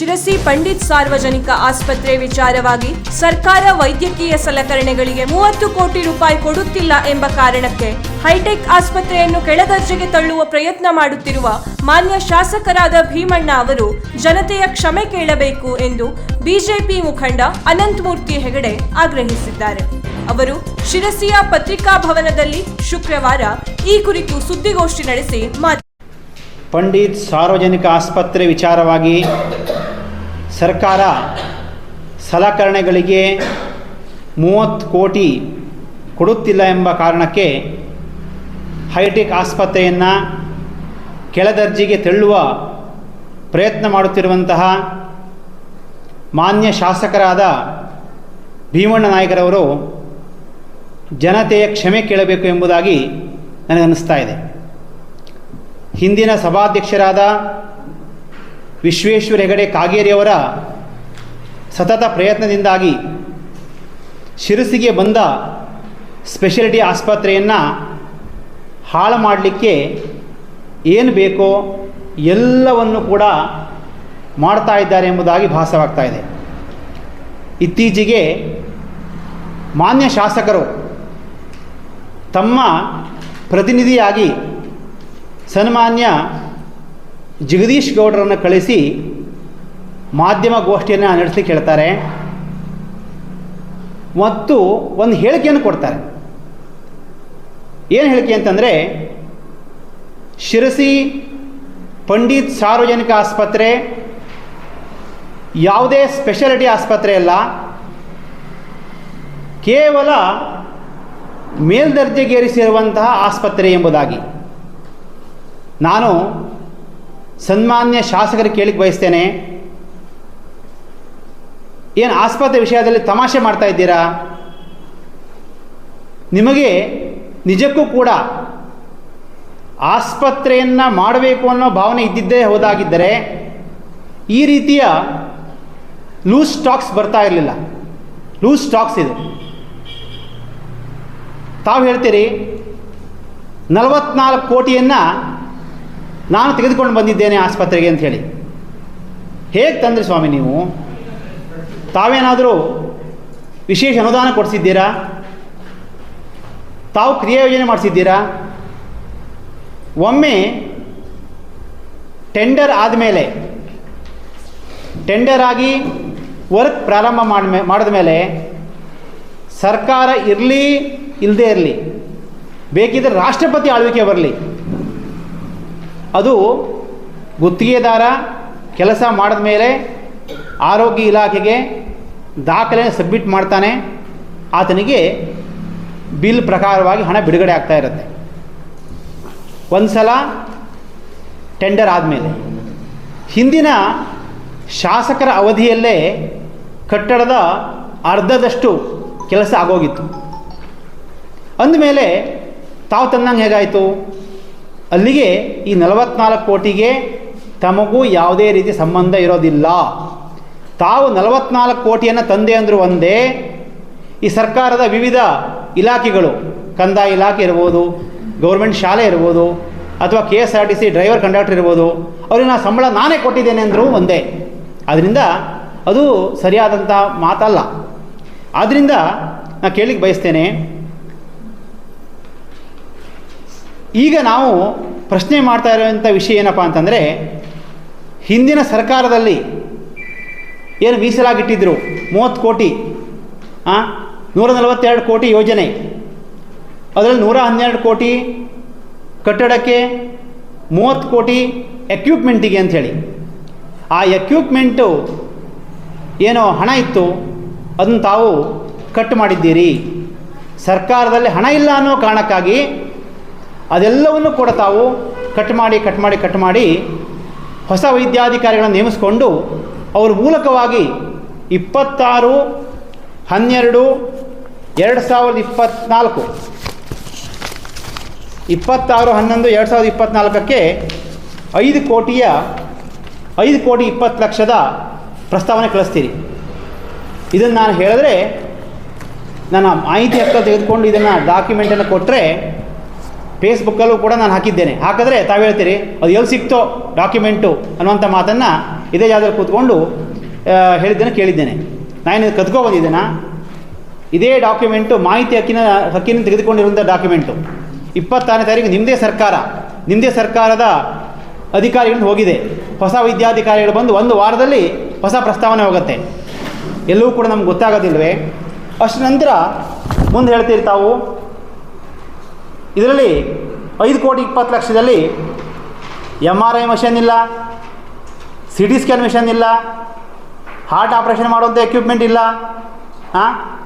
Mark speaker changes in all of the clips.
Speaker 1: ಶಿರಸಿ ಪಂಡಿತ್ ಸಾರ್ವಜನಿಕ ಆಸ್ಪತ್ರೆ ವಿಚಾರವಾಗಿ ಸರ್ಕಾರ ವೈದ್ಯಕೀಯ ಸಲಕರಣೆಗಳಿಗೆ 30 ಕೋಟಿ ರೂಪಾಯಿ ಕೊಡುತ್ತಿಲ್ಲ ಎಂಬ ಕಾರಣಕ್ಕೆ ಹೈಟೆಕ್ ಆಸ್ಪತ್ರೆಯನ್ನು ಕೆಳದರ್ಜೆಗೆ ತಳ್ಳುವ ಪ್ರಯತ್ನ ಮಾಡುತ್ತಿರುವ ಮಾನ್ಯ ಶಾಸಕರಾದ ಭೀಮಣ್ಣ ಅವರು ಜನತೆಯ ಕ್ಷಮೆ ಕೇಳಬೇಕು ಎಂದು ಬಿಜೆಪಿ ಮುಖಂಡ ಅನಂತಮೂರ್ತಿ ಹೆಗಡೆ ಆಗ್ರಹಿಸಿದ್ದಾರೆ. ಅವರು ಶಿರಸಿಯ ಪತ್ರಿಕಾ ಭವನದಲ್ಲಿ ಶುಕ್ರವಾರ ಈ ಕುರಿತು ಸುದ್ದಿಗೋಷ್ಠಿ ನಡೆಸಿ
Speaker 2: ಪಂಡಿತ್ ಸಾರ್ವಜನಿಕ ಆಸ್ಪತ್ರೆ ವಿಚಾರವಾಗಿ ಸರ್ಕಾರ ಸಲಕರಣೆಗಳಿಗೆ 30 ಕೋಟಿ ಕೊಡುತ್ತಿಲ್ಲ ಎಂಬ ಕಾರಣಕ್ಕೆ ಹೈಟೆಕ್ ಆಸ್ಪತ್ರೆಯನ್ನು ಕೆಳದರ್ಜೆಗೆ ತಳ್ಳುವ ಪ್ರಯತ್ನ ಮಾಡುತ್ತಿರುವಂತಹ ಮಾನ್ಯ ಶಾಸಕರಾದ ಭೀಮಣ್ಣ ನಾಯಕರವರು ಜನತೆಯ ಕ್ಷಮೆ ಕೇಳಬೇಕು ಎಂಬುದಾಗಿ ನನಗನ್ನಿಸ್ತಾ ಇದೆ. ಹಿಂದಿನ ಸಭಾಧ್ಯಕ್ಷರಾದ ವಿಶ್ವೇಶ್ವರ ಹೆಗಡೆ ಕಾಗೇರಿಯವರ ಸತತ ಪ್ರಯತ್ನದಿಂದಾಗಿ ಶಿರಸಿಗೆ ಬಂದ ಸ್ಪೆಷಾಲಿಟಿ ಆಸ್ಪತ್ರೆಯನ್ನು ಹಾಳು ಮಾಡಲಿಕ್ಕೆ ಏನು ಬೇಕೋ ಎಲ್ಲವನ್ನು ಕೂಡ ಮಾಡ್ತಾ ಇದ್ದಾರೆ ಎಂಬುದಾಗಿ ಭಾಸವಾಗ್ತಾ ಇದೆ. ಇತ್ತೀಚೆಗೆ ಮಾನ್ಯ ಶಾಸಕರು ತಮ್ಮ ಪ್ರತಿನಿಧಿಯಾಗಿ ಸನ್ಮಾನ್ಯ ಜಗದೀಶ್ ಗೌಡರನ್ನು ಕಳಿಸಿ ಮಾಧ್ಯಮ ಗೋಷ್ಠಿಯನ್ನು ನಡೆಸಲಿಕ್ಕೆ ಹೇಳ್ತಾರೆ ಮತ್ತು ಒಂದು ಹೇಳಿಕೆಯನ್ನು ಕೊಡ್ತಾರೆ. ಏನು ಹೇಳಿಕೆ ಅಂತಂದರೆ, ಶಿರಸಿ ಪಂಡಿತ್ ಸಾರ್ವಜನಿಕ ಆಸ್ಪತ್ರೆ ಯಾವುದೇ ಸ್ಪೆಷಾಲಿಟಿ ಆಸ್ಪತ್ರೆ ಅಲ್ಲ, ಕೇವಲ ಮೇಲ್ದರ್ಜೆಗೇರಿಸಿರುವಂತಹ ಆಸ್ಪತ್ರೆ ಎಂಬುದಾಗಿ. ನಾನು ಸನ್ಮಾನ್ಯ ಶಾಸಕರಿಗೆ ಕೇಳಿಕ್ಕೆ ಬಯಸ್ತೇನೆ, ಏನು ಆಸ್ಪತ್ರೆ ವಿಷಯದಲ್ಲಿ ತಮಾಷೆ ಮಾಡ್ತಾ ಇದ್ದೀರಾ? ನಿಮಗೆ ನಿಜಕ್ಕೂ ಕೂಡ ಆಸ್ಪತ್ರೆಯನ್ನು ಮಾಡಬೇಕು ಅನ್ನೋ ಭಾವನೆ ಇದ್ದಿದ್ದೇ ಹೋದಾಗಿದ್ದರೆ ಈ ರೀತಿಯ ಲೂಸ್ ಸ್ಟಾಕ್ಸ್ ಬರ್ತಾ ಇರಲಿಲ್ಲ. ಲೂಸ್ ಸ್ಟಾಕ್ಸ್ ಇದು. ತಾವು ಹೇಳ್ತೀರಿ 44 ಕೋಟಿಯನ್ನು ನಾನು ತೆಗೆದುಕೊಂಡು ಬಂದಿದ್ದೇನೆ ಆಸ್ಪತ್ರೆಗೆ ಅಂತ ಹೇಳಿ. ಹೇಗೆ ತಂದ್ರಿ ಸ್ವಾಮಿ ನೀವು? ತಾವೇನಾದರೂ ವಿಶೇಷ ಅನುದಾನ ಕೊಡಿಸಿದ್ದೀರಾ? ತಾವು ಕ್ರಿಯಾಯೋಜನೆ ಮಾಡಿಸಿದ್ದೀರಾ? ಒಮ್ಮೆ ಟೆಂಡರ್ ಆದಮೇಲೆ, ಟೆಂಡರ್ ಆಗಿ ವರ್ಕ್ ಪ್ರಾರಂಭ ಮಾಡಿದ ಮೇಲೆ ಸರ್ಕಾರ ಇರಲಿ ಇಲ್ಲದೇ ಇರಲಿ, ಬೇಕಿದ್ದರೆ ರಾಷ್ಟ್ರಪತಿ ಆಳ್ವಿಕೆ ಬರಲಿ, ಅದು ಗುತ್ತಿಗೆದಾರ ಕೆಲಸ ಮಾಡಿದ ಮೇಲೆ ಆರೋಗ್ಯ ಇಲಾಖೆಗೆ ದಾಖಲೆ ಸಬ್ಮಿಟ್ ಮಾಡ್ತಾನೆ, ಆತನಿಗೆ ಬಿಲ್ ಪ್ರಕಾರವಾಗಿ ಹಣ ಬಿಡುಗಡೆ ಆಗ್ತಾ ಇರುತ್ತೆ. ಒಂದು ಸಲ ಟೆಂಡರ್ ಆದಮೇಲೆ ಹಿಂದಿನ ಶಾಸಕರ ಅವಧಿಯಲ್ಲೇ ಕಟ್ಟಡದ ಅರ್ಧದಷ್ಟು ಕೆಲಸ ಆಗೋಗಿತ್ತು. ಅಂದಮೇಲೆ ತಾವು ತಂದಂಗೆ ಹೇಗಾಯಿತು? ಅಲ್ಲಿಗೆ ಈ 44 ಕೋಟಿಗೆ ತಮಗೂ ಯಾವುದೇ ರೀತಿ ಸಂಬಂಧ ಇರೋದಿಲ್ಲ. ತಾವು 44 ಕೋಟಿಯನ್ನು ತಂದೆ ಅಂದರೂ ಒಂದೇ, ಈ ಸರ್ಕಾರದ ವಿವಿಧ ಇಲಾಖೆಗಳು, ಕಂದಾಯ ಇಲಾಖೆ ಇರ್ಬೋದು, ಗೌರ್ಮೆಂಟ್ ಶಾಲೆ ಇರ್ಬೋದು, ಅಥವಾ KSRTC ಡ್ರೈವರ್ ಕಂಡಕ್ಟರ್ ಇರ್ಬೋದು, ಅವ್ರಿಗೆ ನಾನು ಸಂಬಳ ನಾನೇ ಕೊಟ್ಟಿದ್ದೇನೆ ಅಂದರೂ ಒಂದೇ. ಆದ್ದರಿಂದ ಅದು ಸರಿಯಾದಂಥ ಮಾತಲ್ಲ. ಆದ್ದರಿಂದ ನಾನು ಕೇಳಲಿಕ್ಕೆ ಬಯಸ್ತೇನೆ, ಈಗ ನಾವು ಪ್ರಶ್ನೆ ಮಾಡ್ತಾ ಇರುವಂಥ ವಿಷಯ ಏನಪ್ಪ ಅಂತಂದರೆ, ಹಿಂದಿನ ಸರ್ಕಾರದಲ್ಲಿ ಏನು ಮೀಸಲಾಗಿಟ್ಟಿದ್ದರು 30 ಕೋಟಿ, 142 ಕೋಟಿ ಯೋಜನೆ, ಅದರಲ್ಲಿ 112 ಕೋಟಿ ಕಟ್ಟಡಕ್ಕೆ, 30 ಕೋಟಿ ಎಕ್ವಿಪ್ಮೆಂಟಿಗೆ ಅಂಥೇಳಿ. ಆ ಎಕ್ವಿಪ್ಮೆಂಟು ಏನೋ ಹಣ ಇತ್ತು, ಅದನ್ನು ತಾವು ಕಟ್ ಮಾಡಿದ್ದೀರಿ. ಸರ್ಕಾರದಲ್ಲಿ ಹಣ ಇಲ್ಲ ಅನ್ನೋ ಕಾರಣಕ್ಕಾಗಿ ಅದೆಲ್ಲವನ್ನು ಕೂಡ ತಾವು ಕಟ್ ಮಾಡಿ ಹೊಸ ವೈದ್ಯಾಧಿಕಾರಿಗಳನ್ನು ನೇಮಿಸಿಕೊಂಡು ಅವ್ರ ಮೂಲಕವಾಗಿ 26/12/2024 26/11/2024ಕ್ಕೆ 5 ಕೋಟಿ 20 ಲಕ್ಷದ ಪ್ರಸ್ತಾವನೆ ಕಳಿಸ್ತೀರಿ. ಇದನ್ನು ನಾನು ಹೇಳಿದ್ರೆ, ನನ್ನ ಮಾಹಿತಿ ಹಕ್ಕ ತೆಗೆದುಕೊಂಡು ಇದನ್ನು ಡಾಕ್ಯುಮೆಂಟನ್ನು ಕೊಟ್ಟರೆ ಫೇಸ್ಬುಕ್ಕಲ್ಲೂ ಕೂಡ ನಾನು ಹಾಕಿದ್ದೇನೆ. ಹಾಕಿದ್ರೆ ತಾವು ಹೇಳ್ತೀರಿ ಅದು ಎಲ್ಲಿ ಸಿಕ್ತೋ ಡಾಕ್ಯುಮೆಂಟು ಅನ್ನುವಂಥ ಮಾತನ್ನು ಇದೇ ಜಾಗದಲ್ಲಿ ಕೂತ್ಕೊಂಡು ಹೇಳಿದ್ದೇನೆ ಕೇಳಿದ್ದೇನೆ. ನಾನು ಕದ್ಕೊ ಬಂದಿದ್ದೇನಾ? ಇದೇ ಡಾಕ್ಯುಮೆಂಟು ಮಾಹಿತಿ ಹಕ್ಕಿನಿಂದ ತೆಗೆದುಕೊಂಡಿರುವಂಥ ಡಾಕ್ಯುಮೆಂಟು 26ನೇ ತಾರೀಕು ನಿಮ್ಮದೇ ಸರ್ಕಾರದ ಅಧಿಕಾರಿಗಳಿಂದ ಹೋಗಿದೆ. ಹೊಸ ವೈದ್ಯಾಧಿಕಾರಿಗಳು ಬಂದು 1 ವಾರದಲ್ಲಿ ಹೊಸ ಪ್ರಸ್ತಾವನೆ ಹೋಗುತ್ತೆ. ಎಲ್ಲವೂ ಕೂಡ ನಮ್ಗೆ ಗೊತ್ತಾಗೋದಿಲ್ವೇ? ಅಷ್ಟು ನಂತರ ಮುಂದೆ ಹೇಳ್ತೀರಿ ತಾವು, ಇದರಲ್ಲಿ 5,20,00,000ದಲ್ಲಿ MRI ಮಿಷನ್ ಇಲ್ಲ, CT ಸ್ಕ್ಯಾನ್ ಮಿಷನ್ ಇಲ್ಲ, ಹಾರ್ಟ್ ಆಪ್ರೇಷನ್ ಮಾಡುವಂಥ ಎಕ್ವಿಪ್ಮೆಂಟ್ ಇಲ್ಲ,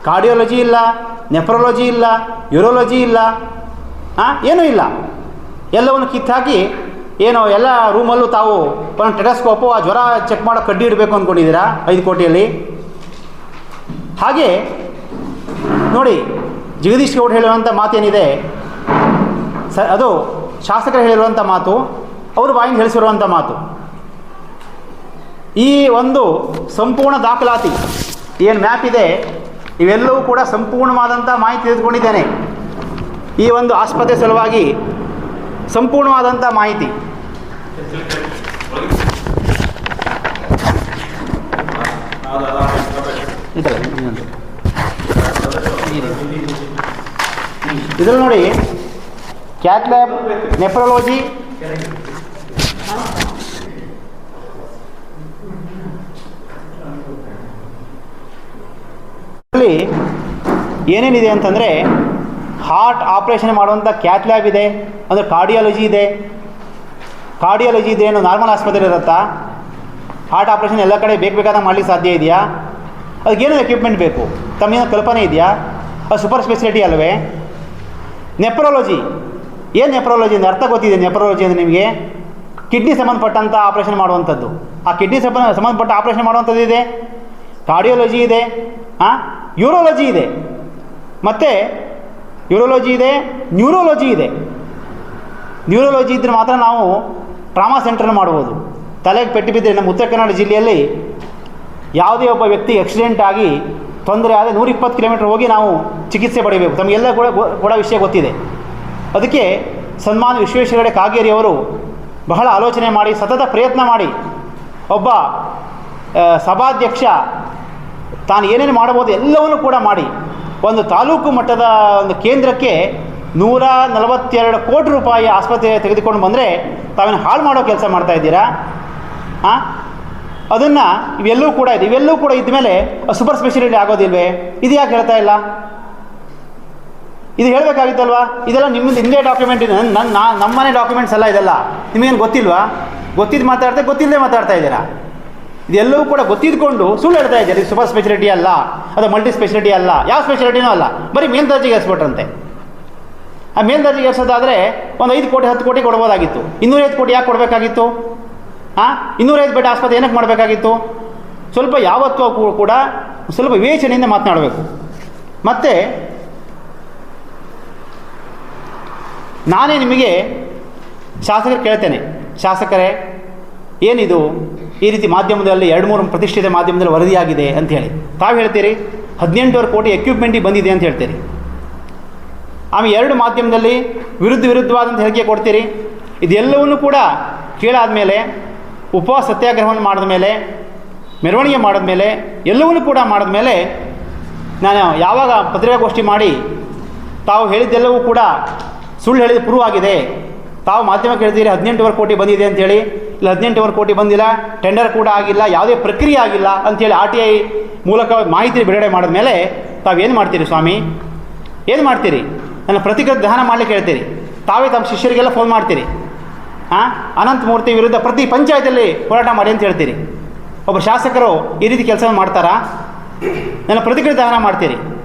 Speaker 2: ಕಾರ್ಡಿಯಾಲಜಿ ಇಲ್ಲ, ನೆಫ್ರಾಲಜಿ ಇಲ್ಲ, ಯೂರಾಲಜಿ ಇಲ್ಲ, ಏನೂ ಇಲ್ಲ. ಎಲ್ಲವನ್ನು ಕಿತ್ತಾಕಿ ಏನೋ ಎಲ್ಲ ರೂಮಲ್ಲೂ ತಾವು ಒಂದು ಟೆಟಸ್ಕೋಪು ಆ ಜ್ವರ ಚೆಕ್ ಮಾಡೋ ಕಡ್ಡಿ ಇಡಬೇಕು ಅಂದ್ಕೊಂಡಿದ್ದೀರಾ 5 ಕೋಟಿಯಲ್ಲಿ. ಹಾಗೆ ನೋಡಿ, ಜಗದೀಶ್ ಗೌಡ ಹೇಳುವಂಥ ಮಾತೇನಿದೆ ಅದು ಶಾಸಕರು ಹೇಳಿರುವಂಥ ಮಾತು, ಅವರು ಬಾಯಿಂದ ಹೇಳಿಸಿರುವಂಥ ಮಾತು. ಈ ಒಂದು ಸಂಪೂರ್ಣ ದಾಖಲಾತಿ ಏನು ಮ್ಯಾಪ್ ಇದೆ, ಇವೆಲ್ಲವೂ ಕೂಡ ಸಂಪೂರ್ಣವಾದಂಥ ಮಾಹಿತಿ ತೆಗೆದುಕೊಂಡಿದ್ದೇನೆ. ಈ ಒಂದು ಆಸ್ಪತ್ರೆ ಸಲುವಾಗಿ ಸಂಪೂರ್ಣವಾದಂಥ ಮಾಹಿತಿ. ಇದರಲ್ಲಿ ನೋಡಿ, ಕ್ಯಾತ್ ಲ್ಯಾಬ್, ನೆಫ್ರಾಲಜಿ, ಏನೇನಿದೆ ಅಂತಂದರೆ ಹಾರ್ಟ್ ಆಪ್ರೇಷನ್ ಮಾಡುವಂಥ ಕ್ಯಾತ್ ಲ್ಯಾಬ್ ಇದೆ, ಅಂದರೆ ಕಾರ್ಡಿಯಾಲಜಿ ಇದೆ. ಏನು ನಾರ್ಮಲ್ ಆಸ್ಪತ್ರೆ ಇರುತ್ತಾ? ಹಾರ್ಟ್ ಆಪ್ರೇಷನ್ ಎಲ್ಲ ಕಡೆ ಬೇಕಾದಾಗ ಮಾಡಲಿಕ್ಕೆ ಸಾಧ್ಯ ಇದೆಯಾ? ಅದಕ್ಕೇನು ಎಕ್ವಿಪ್ಮೆಂಟ್ ಬೇಕು? ತಮ್ಮೇನೋ ಕಲ್ಪನೆ ಇದೆಯಾ? ಅದು ಸೂಪರ್ ಸ್ಪೆಷಾಲಿಟಿ ಅಲ್ವೇ? ನೆಫ್ರಾಲಜಿ, ಏನು ನೆಫ್ರಾಲಜಿ ಅಂದರೆ ಅರ್ಥ ಗೊತ್ತಿದೆ? ನೆಫ್ರಾಲಜಿ ಅಂದರೆ ನಿಮಗೆ ಕಿಡ್ನಿ ಸಂಬಂಧಪಟ್ಟಂಥ ಆಪ್ರೇಷನ್ ಮಾಡುವಂಥದ್ದು. ಆ ಕಿಡ್ನಿ ಸಂಬಂಧಪಟ್ಟ ಆಪ್ರೇಷನ್ ಮಾಡುವಂಥದ್ದು ಇದೆ, ಕಾರ್ಡಿಯಾಲಜಿ ಇದೆ, ಯೂರಾಲಜಿ ಇದೆ, ಮತ್ತು ಯೂರಾಲಜಿ ಇದೆ, ನ್ಯೂರಾಲಜಿ ಇದೆ. ನ್ಯೂರಾಲಜಿ ಇದ್ದರೆ ಮಾತ್ರ ನಾವು ಟ್ರಾಮಾ ಸೆಂಟರ್ನ ಮಾಡ್ಬೋದು. ತಲೆಗೆ ಪೆಟ್ಟು ಬಿದ್ದರೆ ನಮ್ಮ ಉತ್ತರ ಕನ್ನಡ ಜಿಲ್ಲೆಯಲ್ಲಿ ಯಾವುದೇ ಒಬ್ಬ ವ್ಯಕ್ತಿ ಆಕ್ಸಿಡೆಂಟ್ ಆಗಿ ತೊಂದರೆ ಆದರೆ 120 ಕಿಲೋಮೀಟರ್ ಹೋಗಿ ನಾವು ಚಿಕಿತ್ಸೆ ಪಡೆಯಬೇಕು. ತಮಗೆಲ್ಲ ಕೂಡ ವಿಷಯ ಗೊತ್ತಿದೆ. ಅದಕ್ಕೆ ಸನ್ಮಾನ್ಯ ವಿಶ್ವೇಶ್ವರ ಕಾಗೇರಿಯವರು ಬಹಳ ಆಲೋಚನೆ ಮಾಡಿ, ಸತತ ಪ್ರಯತ್ನ ಮಾಡಿ, ಒಬ್ಬ ಸಭಾಧ್ಯಕ್ಷ ತಾನು ಏನೇನು ಮಾಡ್ಬೋದು ಎಲ್ಲವನ್ನೂ ಕೂಡ ಮಾಡಿ ಒಂದು ತಾಲೂಕು ಮಟ್ಟದ ಒಂದು ಕೇಂದ್ರಕ್ಕೆ 142 ಕೋಟಿ ರೂಪಾಯಿ ಆಸ್ಪತ್ರೆ ತೆಗೆದುಕೊಂಡು ಬಂದರೆ ತಾವೇನು ಹಾಳು ಮಾಡೋ ಕೆಲಸ ಮಾಡ್ತಾ ಇದ್ದೀರಾ? ಅದನ್ನು ಇವೆಲ್ಲವೂ ಕೂಡ ಇದೆ. ಇವೆಲ್ಲವೂ ಕೂಡ ಇದ್ದ ಸೂಪರ್ ಸ್ಪೆಷಾಲಿಟಿ ಆಗೋದಿಲ್ವೇ? ಇದು ಯಾಕೆ ಹೇಳ್ತಾ ಇಲ್ಲ? ಇದು ಹೇಳಬೇಕಾಗಿತ್ತಲ್ವಾ? ಇದೆಲ್ಲ ನಿಮ್ಮದೇ ಡಾಕ್ಯುಮೆಂಟ್ ಇದೆ, ನಮ್ಮನೆ ಡಾಕ್ಯುಮೆಂಟ್ಸ್ ಅಲ್ಲ ಇದೆಲ್ಲ. ನಿಮಗೇನು ಗೊತ್ತಿಲ್ವಾ? ಗೊತ್ತಿದ್ದು ಗೊತ್ತಿಲ್ಲದೆ ಮಾತಾಡ್ತಾ ಇದ್ದೀರಾ. ಇದೆಲ್ಲವೂ ಕೂಡ ಗೊತ್ತಿದ್ಕೊಂಡು ಸುಳ್ಳು ಹೇಳ್ತಾ ಇದ್ದಾರೆ. ಇದು ಸೂಪರ್ ಸ್ಪೆಷಾಲಿಟಿ ಅಲ್ಲ, ಅದು ಮಲ್ಟಿ ಸ್ಪೆಷಾಲಿಟಿ ಅಲ್ಲ, ಯಾವ ಸ್ಪೆಷಾಲಿಟಿನೂ ಅಲ್ಲ, ಬರೀ ಮೇಲ್ದರ್ಜೆಗೆ ಏರಿಸ್ಬಿಟ್ರಂತೆ. ಆ ಮೇಲ್ದರ್ಜೆಗೆ ಏರಿಸೋದಾದರೆ ಒಂದು 5 ಕೋಟಿ 10 ಕೋಟಿ ಕೊಡ್ಬೋದಾಗಿತ್ತು. 205 ಕೋಟಿ ಯಾಕೆ ಕೊಡಬೇಕಾಗಿತ್ತು? 205 ಬೆಡ್ ಆಸ್ಪತ್ರೆ ಏನಕ್ಕೆ ಮಾಡಬೇಕಾಗಿತ್ತು? ಸ್ವಲ್ಪ ಯಾವತ್ತೂ ಕೂಡ ಸ್ವಲ್ಪ ವಿವೇಚನೆಯಿಂದ ಮಾತನಾಡಬೇಕು. ಮತ್ತು ನಾನೇ ನಿಮಗೆ ಶಾಸಕರು ಕೇಳ್ತೇನೆ, ಶಾಸಕರೇ ಏನಿದು ಈ ರೀತಿ ಮಾಧ್ಯಮದಲ್ಲಿ 2-3 ಪ್ರತಿಷ್ಠಿತ ಮಾಧ್ಯಮದಲ್ಲಿ ವರದಿಯಾಗಿದೆ ಅಂತ ಹೇಳಿ ತಾವು ಹೇಳ್ತೀರಿ. 18,000 ಕೋಟಿ ಎಕ್ವಿಪ್ಮೆಂಟಿಗೆ ಬಂದಿದೆ ಅಂತ ಹೇಳ್ತೀರಿ. ಆಮೇಲೆ 2 ಮಾಧ್ಯಮದಲ್ಲಿ ವಿರುದ್ಧವಾದಂಥ ಹೇಳಿಕೆ ಕೊಡ್ತೀರಿ. ಇದೆಲ್ಲವನ್ನೂ ಕೂಡ ಕೇಳಾದಮೇಲೆ, ಉಪವಾಸ ಸತ್ಯಾಗ್ರಹವನ್ನು ಮಾಡಿದ ಮೇಲೆ, ಮೆರವಣಿಗೆ ಮಾಡಿದ ಮೇಲೆ, ಎಲ್ಲವನ್ನೂ ಕೂಡ ಮಾಡಿದ ಮೇಲೆ ನಾನು ಯಾವಾಗ ಪತ್ರಿಕಾಗೋಷ್ಠಿ ಮಾಡಿ ತಾವು ಹೇಳಿದ್ದೆಲ್ಲವೂ ಕೂಡ ಸುಳ್ಳು ಹೇಳಿದ ಪ್ರೂವ್ ಆಗಿದೆ. ತಾವು ಮಾಧ್ಯಮಕ್ಕೆ ಹೇಳ್ತೀರಿ 18,000 ಕೋಟಿ ಬಂದಿದೆ ಅಂಥೇಳಿ. ಇಲ್ಲ 18,000 ಕೋಟಿ ಬಂದಿಲ್ಲ, ಟೆಂಡರ್ ಕೂಡ ಆಗಿಲ್ಲ, ಯಾವುದೇ ಪ್ರಕ್ರಿಯೆ ಆಗಿಲ್ಲ ಅಂಥೇಳಿ RTI ಮೂಲಕ ಮಾಹಿತಿ ಬಿಡುಗಡೆ ಮಾಡಿದ ಮೇಲೆ ತಾವೇನು ಮಾಡ್ತೀರಿ ಸ್ವಾಮಿ? ಏನು ಮಾಡ್ತೀರಿ? ನನ್ನ ಪ್ರತಿಕೃತಿ ದಹನ ಮಾಡಲಿಕ್ಕೆ ಹೇಳ್ತೀರಿ. ತಾವೇ ತಮ್ಮ ಶಿಷ್ಯರಿಗೆಲ್ಲ ಫೋನ್ ಮಾಡ್ತೀರಿ. ಅನಂತಮೂರ್ತಿ ವಿರುದ್ಧ ಪ್ರತಿ ಪಂಚಾಯತಲ್ಲಿ ಹೋರಾಟ ಮಾಡಿ ಅಂತ ಹೇಳ್ತೀರಿ. ಒಬ್ಬ ಶಾಸಕರು ಈ ರೀತಿ ಕೆಲಸ ಮಾಡ್ತಾರಾ? ನನ್ನ ಪ್ರತಿಕೃತಿ ದಹನ ಮಾಡ್ತೀರಿ,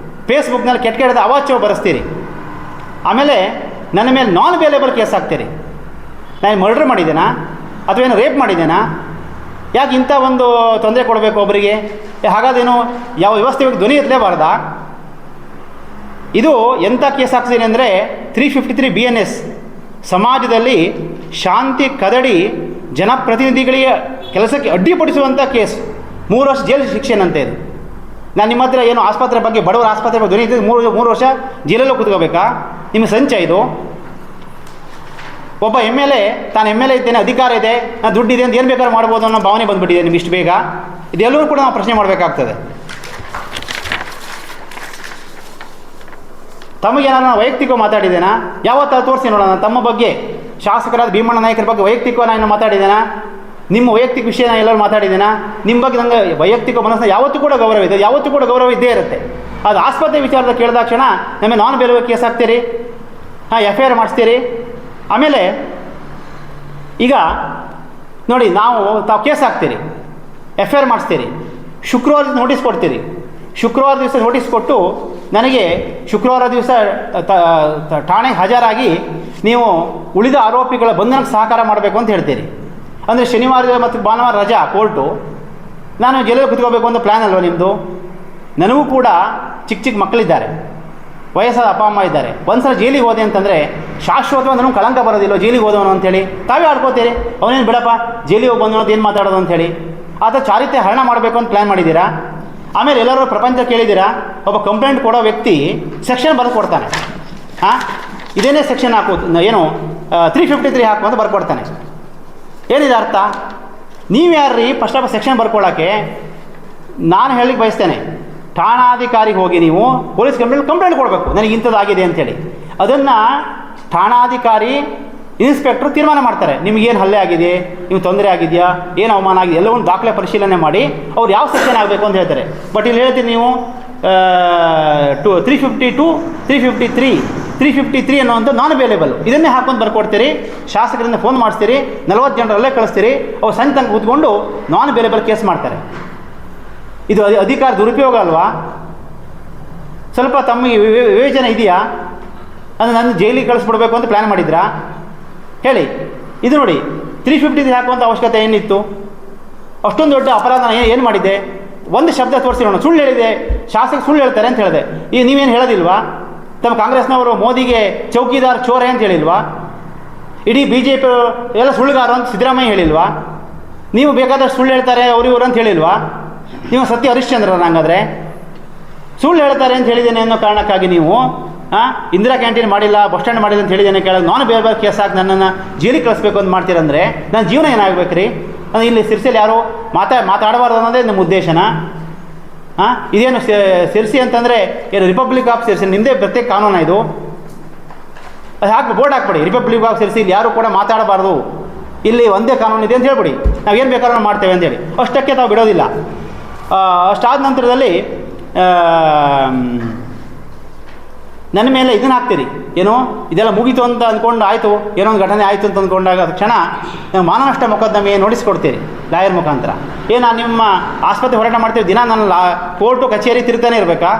Speaker 2: ಫೇಸ್ಬುಕ್ನಲ್ಲಿ ಕೆಟ್ಟ ಅವಾಚ್ಯ ಬರೆಸ್ತೀರಿ. ಆಮೇಲೆ ನನ್ನ ಮೇಲೆ ನಾನ್ ಬೇಲೇಬಲ್ ಕೇಸ್ ಹಾಕ್ತೀರಿ. ನಾನು ಮರ್ಡರ್ ಮಾಡಿದ್ದೇನಾ ಅಥವಾ ಏನು ರೇಪ್ ಮಾಡಿದ್ದೇನಾ? ಯಾಕೆ ಇಂಥ ಒಂದು ತೊಂದರೆ ಕೊಡಬೇಕು ಒಬ್ಬರಿಗೆ? ಹಾಗಾದೇನು ಯಾವ ವ್ಯವಸ್ಥೆಗೆ ಧ್ವನಿ ಎತ್ತಲೇಬಾರ್ದಾ? ಇದು ಎಂಥ ಕೇಸ್ ಹಾಕ್ತೀನಿ ಅಂದರೆ 353 BNS ಸಮಾಜದಲ್ಲಿ ಶಾಂತಿ ಕದಡಿ ಜನಪ್ರತಿನಿಧಿಗಳಿಗೆ ಕೆಲಸಕ್ಕೆ ಅಡ್ಡಿಪಡಿಸುವಂಥ ಕೇಸ್. 3 ವರ್ಷ ಜೈಲು ಶಿಕ್ಷೆನಂತೆ ಇದು. ನಾನು ನಿಮ್ಮ ಹತ್ರ ಏನು ಆಸ್ಪತ್ರೆ ಬಗ್ಗೆ, ಬಡವರ ಆಸ್ಪತ್ರೆ ಬಗ್ಗೆ ಧ್ವನಿ ಇದ್ದರೆ 3 ವರ್ಷ ಜೈಲಲ್ಲೂ ಕೂತ್ಕೋಬೇಕಾ? ನಿಮ್ಮ ಸಂಚ ಇದು. ಒಬ್ಬ MLA ತಾನು MLA ಇದ್ದೇನೆ, ಅಧಿಕಾರ ಇದೆ, ನಾನು ದುಡ್ಡಿದೆ ಅಂತ ಏನು ಬೇಕಾದ್ರೂ ಮಾಡ್ಬೋದು ಅನ್ನೋ ಭಾವನೆ ಬಂದುಬಿಟ್ಟಿದೆ ನಿಮ್ಗೆ ಇಷ್ಟು ಬೇಗ. ಇದೆಲ್ಲವೂ ಕೂಡ ನಾವು ಪ್ರಶ್ನೆ ಮಾಡಬೇಕಾಗ್ತದೆ. ತಮಗೇನಾದ್ರು ನಾನು ವೈಯಕ್ತಿಕ ಮಾತಾಡಿದ್ದೇನಾ? ಯಾವತ್ತಾರು ತೋರಿಸಿ ನೋಡೋಣ. ತಮ್ಮ ಬಗ್ಗೆ, ಶಾಸಕರಾದ ಭೀಮಣ್ಣ ನಾಯಕರ ಬಗ್ಗೆ ವೈಯಕ್ತಿಕ ನಾನು ಮಾತಾಡಿದ್ದೇನಾ? ನಿಮ್ಮ ವೈಯಕ್ತಿಕ ವಿಷಯ ನಾನು ಎಲ್ಲರೂ ಮಾತಾಡಿದ್ದೇನಾ? ನಿಮ್ಮ ಬಗ್ಗೆ ನನಗೆ ವೈಯಕ್ತಿಕ ಮನಸ್ಸಿನ ಯಾವತ್ತೂ ಕೂಡ ಗೌರವ ಇದೆ, ಯಾವತ್ತೂ ಕೂಡ ಗೌರವ ಇದ್ದೇ ಇರುತ್ತೆ. ಅದು ಆಸ್ಪತ್ರೆ ವಿಚಾರದ ಕೇಳಿದಾಕ್ಷಣ ನಮಗೆ ನಾನ್ ಬೇಲ್ ಕೇಸ್ ಹಾಕ್ತೀರಿ, FIR ಮಾಡಿಸ್ತೀರಿ. ಆಮೇಲೆ ಈಗ ನೋಡಿ, ತಾವು ಕೇಸ್ ಹಾಕ್ತೀರಿ, FIR ಮಾಡಿಸ್ತೀರಿ, ಶುಕ್ರವಾರ ನೋಟಿಸ್ ಕೊಡ್ತೀರಿ. ಶುಕ್ರವಾರ ದಿವಸ ನೋಟಿಸ್ ಕೊಟ್ಟು ನನಗೆ ಶುಕ್ರವಾರ ದಿವಸ ಠಾಣೆಗೆ ಹಾಜರಾಗಿ ನೀವು ಉಳಿದ ಆರೋಪಿಗಳ ಬಂಧನಕ್ಕೆ ಸಹಕಾರ ಮಾಡಬೇಕು ಅಂತ ಹೇಳ್ತೀರಿ. ಅಂದರೆ ಶನಿವಾರ ಮತ್ತು ಭಾನುವಾರ ರಜಾ ಕೋರ್ಟು, ನಾನು ಜೈಲಲ್ಲಿ ಕುತ್ಕೋಬೇಕು ಅಂತ ಪ್ಲ್ಯಾನ್ ಅಲ್ವ ನಿಮ್ಮದು? ನನಗೂ ಕೂಡ ಚಿಕ್ಕ ಮಕ್ಕಳಿದ್ದಾರೆ, ವಯಸ್ಸಾದ ಅಪ್ಪ ಅಮ್ಮ ಇದ್ದಾರೆ. ಒಂದು ಸಲ ಜೈಲಿಗೆ ಹೋದೆ ಅಂತಂದರೆ ಶಾಶ್ವತವಾಗಿ ನನಗೆ ಕಳಂಕ ಬರೋದಿಲ್ಲ ಜೈಲಿಗೆ ಹೋದವನು ಅಂಥೇಳಿ. ತಾವೇ ಆಡ್ಕೋತೀರಿ, ಅವನೇನು ಬಿಡಪ್ಪ ಜೈಲಿಗೆ ಹೋಗಿ ಬಂದವನು ಏನು ಮಾತಾಡೋದು ಅಂಥೇಳಿ. ಆತ ಚಾರಿತ್ರ್ಯ ಹರಣ ಮಾಡಬೇಕು ಅಂತ ಪ್ಲ್ಯಾನ್ ಮಾಡಿದ್ದೀರಾ. ಆಮೇಲೆ ಎಲ್ಲರೂ ಪ್ರಪಂಚ ಕೇಳಿದ್ದೀರಾ, ಒಬ್ಬ ಕಂಪ್ಲೇಂಟ್ ಕೊಡೋ ವ್ಯಕ್ತಿ ಸೆಕ್ಷನ್ ಬರೆದು ಕೊಡ್ತಾನೆ. ಇದೇನೇ ಸೆಕ್ಷನ್ ಏನು 353 ಹಾಕು ಅಂತ ಬರ್ಕೊಡ್ತಾನೆ. ಏನಿದೆ ಅರ್ಥ? ನೀವು ಯಾರ್ರೀ ಫಸ್ಟ್ ಆಫ್ ಸೆಕ್ಷನ್ ಬರ್ಕೊಳ್ಳೋಕ್ಕೆ? ನಾನು ಹೇಳಲಿಕ್ಕೆ ಬಯಸ್ತೇನೆ, ಠಾಣಾಧಿಕಾರಿಗೆ ಹೋಗಿ ನೀವು ಪೊಲೀಸ್ ಕಂಪ್ಲೇಂಟ್ ಕೊಡಬೇಕು, ನನಗೆ ಇಂಥದ್ದಾಗಿದೆ ಅಂಥೇಳಿ. ಅದನ್ನು ಠಾಣಾಧಿಕಾರಿ ಇನ್ಸ್ಪೆಕ್ಟ್ರು ತೀರ್ಮಾನ ಮಾಡ್ತಾರೆ. ನಿಮಗೇನು ಹಲ್ಲೆ ಆಗಿದೆ, ನಿಮ್ಗೆ ತೊಂದರೆ ಆಗಿದೆಯಾ, ಏನು ಅವಮಾನ ಆಗಿದೆ, ಎಲ್ಲವನ್ನೂ ದಾಖಲೆ ಪರಿಶೀಲನೆ ಮಾಡಿ ಅವ್ರು ಯಾವ ಸೆಕ್ಷನ್ ಆಗಬೇಕು ಅಂತ ಹೇಳ್ತಾರೆ. ಬಟ್ ಇಲ್ಲಿ ಹೇಳ್ತೀನಿ ನೀವು 352, 353, 353 ಅನ್ನೋವಂಥ ನಾನ್ ಅವೈಲೇಬಲ್ ಇದನ್ನೇ ಹಾಕೊಂಡು ಬರ್ಕೊಡ್ತೀರಿ. ಶಾಸಕರಿಂದ ಫೋನ್ ಮಾಡಿಸ್ತೀರಿ, 40 ಜನರಲ್ಲೇ ಕಳಿಸ್ತೀರಿ. ಅವ್ರು ಸಂಜೆ ತನಕ ಕೂತ್ಕೊಂಡು ನಾನ್ ಅವೈಲೇಬಲ್ ಕೇಸ್ ಮಾಡ್ತಾರೆ. ಇದು ಅಧಿಕಾರ ದುರುಪಯೋಗ ಅಲ್ವಾ? ಸ್ವಲ್ಪ ತಮಗೆ ವಿವೇಚನೆ ಇದೆಯಾ? ಅಂದರೆ ನನ್ನ ಜೈಲಿಗೆ ಕಳಿಸ್ಬಿಡ್ಬೇಕು ಅಂತ ಪ್ಲ್ಯಾನ್ ಮಾಡಿದ್ರಾ? ಹೇಳಿ. ಇದು ನೋಡಿ, 353 ಹಾಕುವಂಥ ಅವಶ್ಯಕತೆ ಏನಿತ್ತು? ಅಷ್ಟೊಂದು ದೊಡ್ಡ ಅಪರಾಧ ಏನು ಮಾಡಿದ್ದೆ? ಒಂದು ಶಬ್ದ ತೋರಿಸಿ ನೋಡೋಣ. ಸುಳ್ಳು ಹೇಳಿದೆ, ಶಾಸಕ ಸುಳ್ಳು ಹೇಳ್ತಾರೆ ಅಂತ ಹೇಳಿದೆ. ಈಗ ನೀವೇನು ಹೇಳೋದಿಲ್ವಾ? ತಮ್ಮ ಕಾಂಗ್ರೆಸ್ನವರು ಮೋದಿಗೆ ಚೌಕಿದಾರ್ ಚೋರೆ ಅಂತ ಹೇಳಿಲ್ವಾ? ಇಡೀ BJP ಎಲ್ಲ ಸುಳ್ಳುಗಾರ ಅಂತ ಸಿದ್ದರಾಮಯ್ಯ ಹೇಳಿಲ್ವಾ? ನೀವು ಬೇಕಾದಷ್ಟು ಸುಳ್ಳು ಹೇಳ್ತಾರೆ ಇವರು ಅಂತ ಹೇಳಿಲ್ವಾ? ನೀವು ಸತ್ಯ ಹರಿಶ್ಚಂದ್ರನ ಹಂಗಾದ್ರೆ ಸುಳ್ಳು ಹೇಳ್ತಾರೆ ಅಂತ ಹೇಳಿದ್ದೇನೆ ಅನ್ನೋ ಕಾರಣಕ್ಕಾಗಿ ನೀವು ಇಂದಿರಾ ಕ್ಯಾಂಟೀನ್ ಮಾಡಿಲ್ಲ, ಬಸ್ ಸ್ಟ್ಯಾಂಡ್ ಮಾಡಿಲ್ಲ ಅಂತ ಹೇಳಿದ್ದೇನೆ ಕೇಳೋದು ನಾನು ಬೇರೆ ಕೇಸ್ ಹಾಕಿ ನನ್ನನ್ನು ಜೈಲಿಗೆ ಕಳಿಸ್ಬೇಕು ಅಂತ ಮಾಡ್ತೀರಂದರೆ ನನ್ನ ಜೀವನ ಏನಾಗಬೇಕು ರೀ? ಇಲ್ಲಿ ಸಿರ್ಸಿಯಲ್ಲಿ ಯಾರು ಮಾತಾಡಬಾರ್ದು ಅನ್ನೋದೇ ನಿಮ್ಮ ಉದ್ದೇಶನಾ? ಇದೇನು ಸಿರ್ಸಿ ಅಂತಂದರೆ ಏನು ರಿಪಬ್ಲಿಕ್ ಆಫ್ ಸಿರ್ಸಿ? ನಿಮ್ಮದೇ ಪ್ರತ್ಯೇಕ ಕಾನೂನು ಇದು. ಅದು ಹಾಕಿ ಬೋರ್ಡ್ ಹಾಕ್ಬಿಡಿ, ರಿಪಬ್ಲಿಕ್ ಆಫ್ ಸಿರ್ಸಿ, ಇಲ್ಲಿ ಯಾರು ಕೂಡ ಮಾತಾಡಬಾರ್ದು, ಇಲ್ಲಿ ಒಂದೇ ಕಾನೂನು ಇದೆ ಅಂತ ಹೇಳ್ಬಿಡಿ. ನಾವೇನು ಬೇಕಾದ್ರೂ ಮಾಡ್ತೇವೆ ಅಂತೇಳಿ ಅಷ್ಟಕ್ಕೆ ತಾವು ಬಿಡೋದಿಲ್ಲ. ಅಷ್ಟಾದ ನಂತರದಲ್ಲಿ ನನ್ನ ಮೇಲೆ ಇದನ್ನು ಹಾಕ್ತೀರಿ, ಏನೋ ಇದೆಲ್ಲ ಮುಗೀತು ಅಂತ ಅಂದ್ಕೊಂಡು ಆಯಿತು, ಏನೋ ಒಂದು ಘಟನೆ ಆಯಿತು ಅಂತ ಅಂದ್ಕೊಂಡಾಗ ತಕ್ಷಣ ಮಾನನಷ್ಟ ಮೊಕದ್ದಮೆ ನೋಡಿಸ್ಕೊಡ್ತೀರಿ ಲಾಯರ್ ಮುಖಾಂತರ. ನಾನು ನಿಮ್ಮ ಆಸ್ಪತ್ರೆ ಹೋರಾಟ ಮಾಡ್ತೀವಿ, ದಿನ ನಾನು ಕೋರ್ಟು ಕಚೇರಿ ತಿರುಗ್ತಾನೆ ಇರಬೇಕಾ?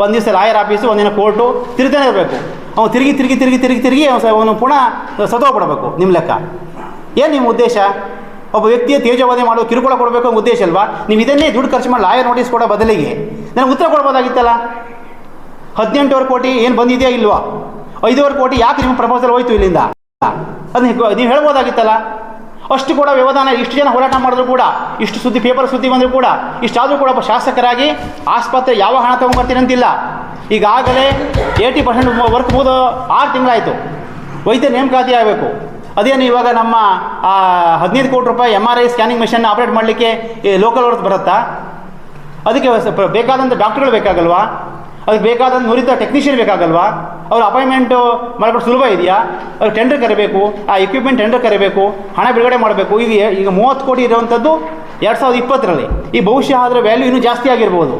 Speaker 2: ಒಂದು ದಿವಸ ಲಾಯರ್ ಆಫೀಸು, ಒಂದಿನ ಕೋರ್ಟು ತಿರುಗ್ತಾನೆ ಇರಬೇಕು. ಅವನು ತಿರುಗಿ ಅವನು ಪುನಃ ಸತ್ತೋಗ್ಬಿಡ್ಬೇಕು. ನಿಮ್ಮ ಲೆಕ್ಕ ಏನು ನಿಮ್ಮ ಉದ್ದೇಶ? ಒಬ್ಬ ವ್ಯಕ್ತಿಯ ತೇಜೋವಧೆ ಮಾಡೋ ಕಿರುಕುಳ ಕೊಡಬೇಕು ಅನ್ನೋ ಉದ್ದೇಶ ಅಲ್ವಾ? ನೀವು ಇದನ್ನೇ ದುಡ್ಡು ಖರ್ಚು ಮಾಡಿ ಲಾಯರ್ ನೋಟಿಸ್ ಕೊಡೋ ಬದಲಿಗೆ ನನಗೆ ಉತ್ತರ ಕೊಡ್ಬೋದಾಗಿತ್ತಲ್ಲ. 18 ಕೋಟಿ ಏನು ಬಂದಿದೆಯಾ ಇಲ್ವಾ? 5 ಕೋಟಿ ಯಾಕೆ ನಿಮ್ಮ ಪ್ರಪೋಸಲ್ ಹೋಯ್ತು ಇಲ್ಲಿಂದ? ಅದನ್ನ ನೀವು ಹೇಳ್ಬೋದಾಗಿತ್ತಲ್ಲ. ಅಷ್ಟು ಕೂಡ ವ್ಯವಧಾನ, ಇಷ್ಟು ಜನ ಹೋರಾಟ ಮಾಡಿದ್ರು ಕೂಡ, ಇಷ್ಟು ಪೇಪರ್ ಸುದ್ದಿ ಬಂದರೂ ಕೂಡ, ಇಷ್ಟಾದರೂ ಕೂಡ ಒಬ್ಬ ಶಾಸಕರಾಗಿ ಆಸ್ಪತ್ರೆ ಯಾವ ಹಣ ತೊಗೊಂಡ್ಬರ್ತೀನಿ ಅಂತಿಲ್ಲ. ಈಗಾಗಲೇ 80% ವರ್ಕ್ ಮುಗಿದು 6 ತಿಂಗಳಾಯಿತು. ವೈದ್ಯ ನೇಮಕಾತಿ ಆಗಬೇಕು. ಅದೇನು ಇವಾಗ ನಮ್ಮ 15 ಕೋಟಿ ರೂಪಾಯಿ MRI ಸ್ಕ್ಯಾನಿಂಗ್ ಮೆಷಿನ್ ಆಪ್ರೇಟ್ ಮಾಡಲಿಕ್ಕೆ ಲೋಕಲ್ ವರ್ಕ್ ಬರುತ್ತಾ? ಅದಕ್ಕೆ ಬೇಕಾದಂಥ ಡಾಕ್ಟ್ರುಗಳು ಬೇಕಾಗಲ್ವಾ? ಅದಕ್ಕೆ ಬೇಕಾದಂಥ ನುರಿತ ಟೆಕ್ನಿಷಿಯನ್ ಬೇಕಾಗಲ್ವಾ? ಅವ್ರ ಅಪಾಯಿಂಟ್ಮೆಂಟು ಮಾಡ್ಬಿಟ್ಟು ಸುಲಭ ಇದೆಯಾ? ಅವ್ರು ಟೆಂಡರ್ ಕರಿಬೇಕು, ಆ ಎಕ್ವಿಪ್ಮೆಂಟ್ ಟೆಂಡರ್ ಕರಿಬೇಕು, ಹಣ ಬಿಡುಗಡೆ ಮಾಡಬೇಕು. ಈಗ 30 ಕೋಟಿ ಇರುವಂಥದ್ದು 2020ರಲ್ಲಿ. ಈ ಬಹುಶಃ ಅದರ ವ್ಯಾಲ್ಯೂ ಇನ್ನೂ ಜಾಸ್ತಿ ಆಗಿರ್ಬೋದು.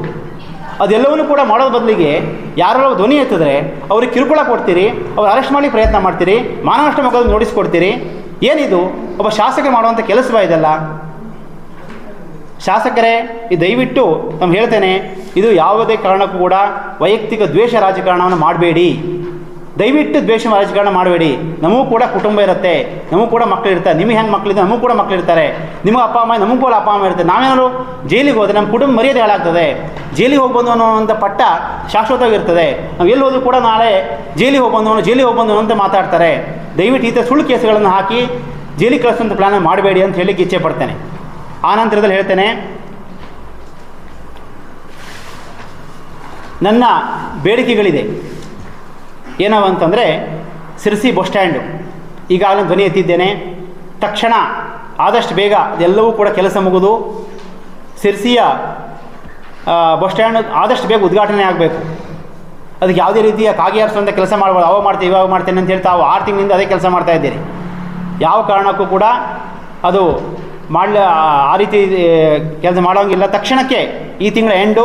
Speaker 2: ಅದೆಲ್ಲವನ್ನೂ ಕೂಡ ಮಾಡೋದ್ರ ಬದಲಿಗೆ ಯಾರೋ ಧ್ವನಿ ಎತ್ತಿದ್ರೆ ಅವ್ರಿಗೆ ಕಿರುಕುಳ ಕೊಡ್ತೀರಿ, ಅವ್ರು ಅರೆಸ್ಟ್ ಮಾಡಲಿಕ್ಕೆ ಪ್ರಯತ್ನ ಮಾಡ್ತೀರಿ, ಮಾನನಷ್ಟ ಮೊಕದ್ದಮೆ ನೋಟಿಸ್ಕೊಡ್ತೀರಿ. ಏನಿದು ಒಬ್ಬ ಶಾಸಕ ಮಾಡುವಂಥ ಕೆಲಸವಾ ಇದೆಲ್ಲ? ಶಾಸಕರೇ, ಈ ದಯವಿಟ್ಟು ನಾನು ಹೇಳ್ತೇನೆ, ಇದು ಯಾವುದೇ ಕಾರಣಕ್ಕೂ ಕೂಡ ವೈಯಕ್ತಿಕ ದ್ವೇಷ ರಾಜಕಾರಣವನ್ನು ಮಾಡಬೇಡಿ. ದಯವಿಟ್ಟು ದ್ವೇಷ ರಾಜಕಾರಣ ಮಾಡಬೇಡಿ. ನಮಗೂ ಕೂಡ ಕುಟುಂಬ ಇರುತ್ತೆ, ನಮಗೂ ಕೂಡ ಮಕ್ಕಳಿರ್ತಾರೆ. ನಿಮಗೆ ಹೆಂಗೆ ಮಕ್ಕಳಿದ್ದಾರೆ, ನಮಗೂ ಕೂಡ ಮಕ್ಕಳಿರ್ತಾರೆ. ನಿಮಗೆ ಅಪ್ಪ ಅಮ್ಮ, ನಮಗೂ ಕೂಡ ಅಪ್ಪ ಅಮ್ಮ ಇರ್ತಾರೆ. ನಾವೇನಾದ್ರು ಜೈಲಿಗೆ ಹೋದರೆ ನಮ್ಮ ಕುಟುಂಬ ಮರ್ಯಾದೆ ಹಾಳಾಗ್ತದೆ. ಜೈಲಿಗೆ ಹೋಗಿ ಬಂದು ಅನ್ನೋವಂಥ ಪಟ್ಟ ಶಾಶ್ವತವಾಗಿರ್ತದೆ. ನಾವು ಎಲ್ಲಿ ಹೋದರೂ ಕೂಡ ನಾಳೆ ಜೈಲಿಗೆ ಹೋಗಿ ಬಂದವನು ಅಂತ ಮಾತಾಡ್ತಾರೆ. ದಯವಿಟ್ಟು ಈ ಥರ ಸುಳ್ಳು ಕೇಸುಗಳನ್ನು ಹಾಕಿ ಜೈಲಿಗೆ ಕಳಿಸೋಂಥ ಪ್ಲ್ಯಾನ್ ಮಾಡಬೇಡಿ ಅಂತ ಹೇಳಲಿಕ್ಕೆ ಇಚ್ಛೆ ಪಡ್ತೇನೆ. ಆನಂತರದಲ್ಲಿ ಹೇಳ್ತೇನೆ, ನನ್ನ ಬೇಡಿಕೆಗಳಿದೆ. ಏನವ ಅಂತಂದರೆ, ಸಿರ್ಸಿ ಬಸ್ ಸ್ಟ್ಯಾಂಡು ಈಗಾಗಲೇ ಧ್ವನಿ ಎತ್ತಿದ್ದೇನೆ. ತಕ್ಷಣ ಆದಷ್ಟು ಬೇಗ ಅದೆಲ್ಲವೂ ಕೂಡ ಕೆಲಸ ಮುಗಿದು ಸಿರ್ಸಿಯ ಬಸ್ ಸ್ಟ್ಯಾಂಡ್ ಆದಷ್ಟು ಬೇಗ ಉದ್ಘಾಟನೆ ಆಗಬೇಕು. ಅದಕ್ಕೆ ಯಾವುದೇ ರೀತಿಯ ಕಾಗಿ ಹಾರಿಸುವಂಥ ಕೆಲಸ ಮಾಡಬಾರ್ದು. ಅವಾಗ ಮಾಡ್ತೀವಿ ಇವಾಗ ಮಾಡ್ತೇನೆ ಅಂತ ಹೇಳ್ತಾ 6 ತಿಂಗಳಿಂದ ಅದೇ ಕೆಲಸ ಮಾಡ್ತಾ ಇದ್ದೀರಿ. ಯಾವ ಕಾರಣಕ್ಕೂ ಕೂಡ ಅದು ಆ ರೀತಿ ಕೆಲಸ ಮಾಡೋಂಗಿಲ್ಲ. ತಕ್ಷಣಕ್ಕೆ ಈ ತಿಂಗಳ ಎಂಡು